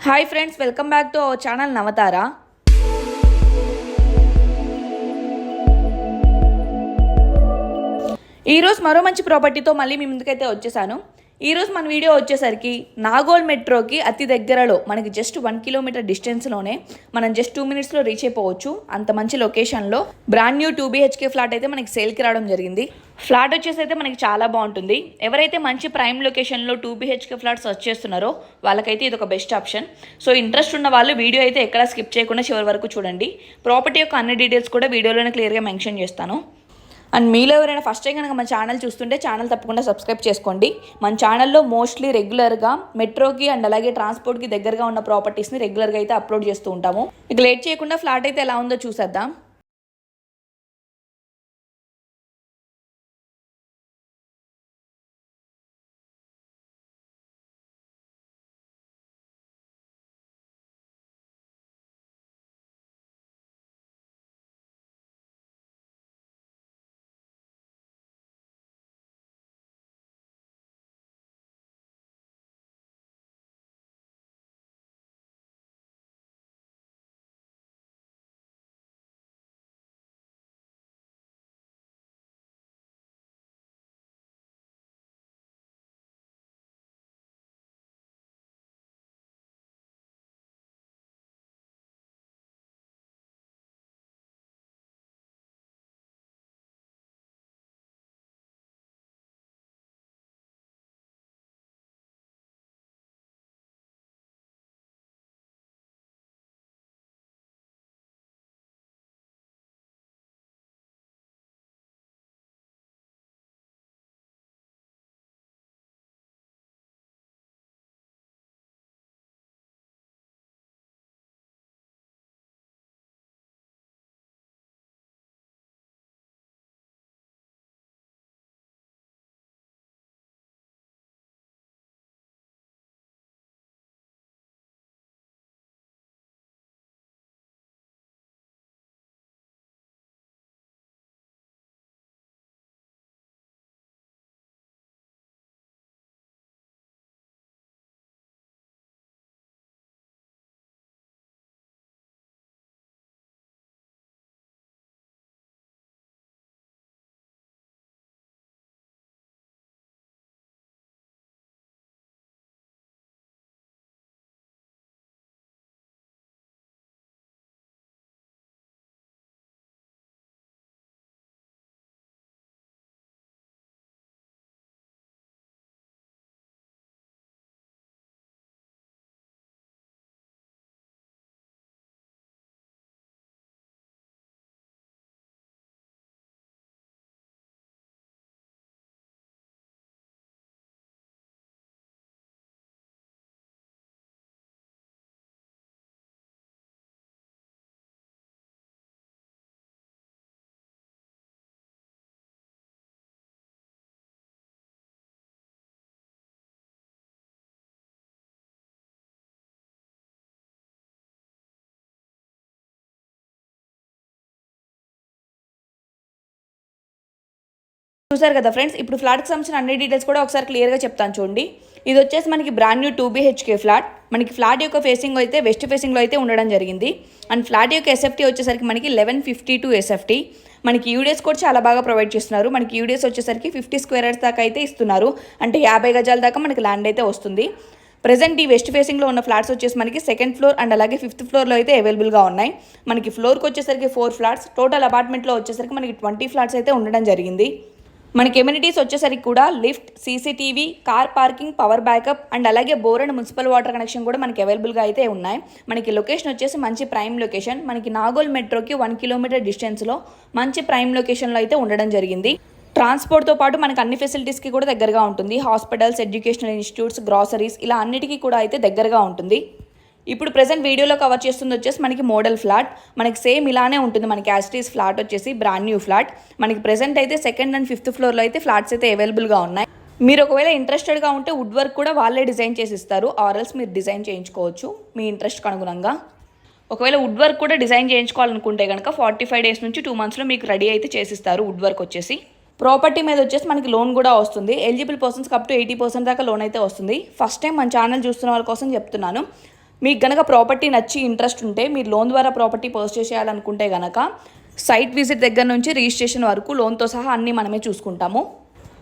Hi friends, welcome back to our channel Navatara. ఈరోజు మరో మంచి ప్రాపర్టీతో మళ్ళీ మీ ముందుకైతే వచ్చేసాను. ఈరోజు మన వీడియో వచ్చేసరికి నాగోల్ మెట్రోకి అతి దగ్గరలో మనకి జస్ట్ 1 కిలోమీటర్ డిస్టెన్స్లోనే మనం జస్ట్ 2 మినిట్స్లో రీచ్ అయిపోవచ్చు. అంత మంచి లొకేషన్లో బ్రాండ్ న్యూ 2 BHK ఫ్లాట్ అయితే మనకి సేల్కి రావడం జరిగింది. ఫ్లాట్ వచ్చేసి అయితే మనకి చాలా బాగుంటుంది. ఎవరైతే మంచి ప్రైమ్ లొకేషన్లో 2 BHK ఫ్లాట్ సర్చ్ చేస్తున్నారో వాళ్ళకైతే ఇది ఒక బెస్ట్ ఆప్షన్. సో ఇంట్రెస్ట్ ఉన్న వాళ్ళు వీడియో అయితే ఎక్కడా స్కిప్ చేయకుండా చివరి వరకు చూడండి. ప్రాపర్టీ యొక్క అన్ని డీటెయిల్స్ కూడా వీడియోలోనే క్లియర్గా మెన్షన్ చేస్తాను. అండ్ మీలో ఎవరైనా ఫస్ట్ టైం కనుక మన ఛానల్ చూస్తుంటే ఛానల్ తప్పకుండా సబ్స్క్రైబ్ చేసుకోండి. మన ఛానల్లో మోస్ట్లీ రెగ్యులర్గా మెట్రోకి అండ్ అలాగే ట్రాన్స్పోర్ట్కి దగ్గరగా ఉన్న ప్రాపర్టీస్ని రెగ్యులర్గా అయితే అప్లోడ్ చేస్తూ ఉంటాము. ఇక లేట్ చేయకుండా ఫ్లాట్ అయితే ఎలా ఉందో చూసేద్దాం. చూసారు కదా ఫ్రెండ్స్, ఇప్పుడు ఫ్లాట్కి సంబంధించిన అన్ని డీటెయిల్స్ కూడా ఒకసారి క్లియర్గా చెప్తాను చూడండి. ఇది వచ్చేసి మనకి బ్రాండ్ న్యూ 2 BHK ఫ్లాట్. మనకి ఫ్లాట్ యొక్క ఫేసింగ్ అయితే వెస్ట్ ఫేసింగ్లో అయితే ఉండడం జరిగింది. అండ్ ఫ్లాట్ యొక్క ఎస్ఎఫ్టీ వచ్చేసరికి మనకి 1152 ఎస్ఎఫ్టీ. మనకి యూడిఎస్ కూడా చాలా బాగా ప్రొవైడ్ చేస్తున్నారు. మనకి యూడిఎస్ వచ్చేసరికి 50 స్క్వేర్ యార్డ్స్ దాకా అయితే ఇస్తున్నారు. అంటే 50 గజాల దాకా మనకి ల్యాండ్ అయితే వస్తుంది. ప్రెజెంట్ ఈ వెస్ట్ ఫేసింగ్లో ఉన్న ఫ్లాట్స్ వచ్చేసి మనకి 2nd ఫ్లోర్ అండ్ అలాగే 5th ఫ్లోర్లో అయితే అవైలబుల్గా ఉన్నాయి. మనకి ఫ్లోర్కి వచ్చేసరికి 4 ఫ్లాట్స్, టోటల్ అపార్ట్మెంట్లో వచ్చేసరికి మనకి 20 ఫ్లాట్స్ అయితే ఉండడం జరిగింది. మనకి ఎమ్యూనిటీస్ వచ్చేసరికి కూడా lift, CCTV, car parking, power backup and అలాగే bore and municipal water connection కూడా మనకి అవైలబుల్గా అయితే ఉన్నాయి. మనకి లొకేషన్ వచ్చేసి మంచి ప్రైమ్ లొకేషన్. మనకి నాగోల్ మెట్రోకి 1 కిలోమీటర్ డిస్టెన్స్లో మంచి ప్రైమ్ లొకేషన్లో అయితే ఉండడం జరిగింది. ట్రాన్స్పోర్ట్తో పాటు మనకి అన్ని ఫెసిలిటీస్కి కూడా దగ్గరగా ఉంటుంది. హాస్పిటల్స్, ఎడ్యుకేషనల్ ఇన్స్టిట్యూట్స్, గ్రాసరీస్ ఇలా అన్నిటికీ కూడా అయితే దగ్గరగా ఉంటుంది. ఇప్పుడు ప్రెజెంట్ వీడియోలో కవర్ చేస్తుంది వచ్చేసి మనకి మోడల్ ఫ్లాట్. మనకి సేమ్ ఇలానే ఉంటుంది. మనకి యాస్టీస్ ఫ్లాట్ వచ్చేసి బ్రాండ్ న్యూ ఫ్లాట్. మనకి ప్రెజెంట్ అయితే 2nd అండ్ 5th ఫ్లోర్లో అయితే ఫ్లాట్స్ అయితే అవైలబుల్గా ఉన్నాయి. మీరు ఒకవేళ ఇంట్రెస్టెడ్గా ఉంటే వుడ్ వర్క్ కూడా వాళ్ళే డిజైన్ చేసి ఇస్తారు. ఆర్ఎల్స్ మీరు డిజైన్ చేయించుకోవచ్చు మీ ఇంట్రెస్ట్కి అనుగుణంగా. ఒకవేళ వుడ్ వర్క్ కూడా డిజైన్ చేయించుకోవాలనుకుంటే కనుక 45 డేస్ నుంచి 2 మంత్స్లో మీకు రెడీ అయితే చేసిస్తారు వుడ్ వర్క్ వచ్చేసి. ప్రాపర్టీ మీద వచ్చేసి మనకి లోన్ కూడా వస్తుంది. ఎలిజిబుల్ పర్సన్స్కి అప్ టు 80% దాకా లోన్ అయితే వస్తుంది. ఫస్ట్ టైం మన ఛానల్ చూస్తున్న వాళ్ళ కోసం చెప్తున్నాను. మీకు గనక ప్రాపర్టీ నచ్చి ఇంట్రెస్ట్ ఉంటే మీరు లోన్ ద్వారా ప్రాపర్టీ పర్చేస్ చేయాలనుకుంటే గనక సైట్ విజిట్ దగ్గర నుంచి రిజిస్ట్రేషన్ వరకు లోన్తో సహా అన్నీ మనమే చూసుకుంటాము.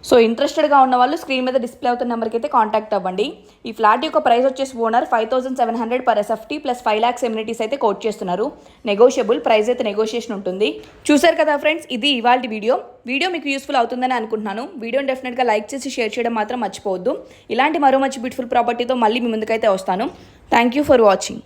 సో ఇంట్రెస్టెడ్గా ఉన్న వాళ్ళు స్క్రీన్ మీద డిస్ప్లే అవుతున్న నెంబర్కి అయితే కాంటాక్ట్ అవ్వండి. ఈ ఫ్లాట్ యొక్క ప్రైస్ వచ్చేసి owner 5700 per SFT plus 5 lakhs amenities అయితే కోట్ చేస్తున్నారు. నెగోషియబుల్ ప్రైస్ అయితే నెగోషియేషన్ ఉంటుంది. చూసారు కదా ఫ్రెండ్స్, ఇది ఇవాల్టి వీడియో మీకు యూస్ఫుల్ అవుతుందని అనుకుంటున్నాను. వీడియోని డెఫినెట్గా లైక్ చేసి షేర్ చేయడం మాత్రం మర్చిపోవద్దు. ఇలాంటి మరో మంచి బ్యూటిఫుల్ ప్రాపర్టీతో మళ్ళీ మీ ముందుకైతే వస్తాను. Thank you for watching.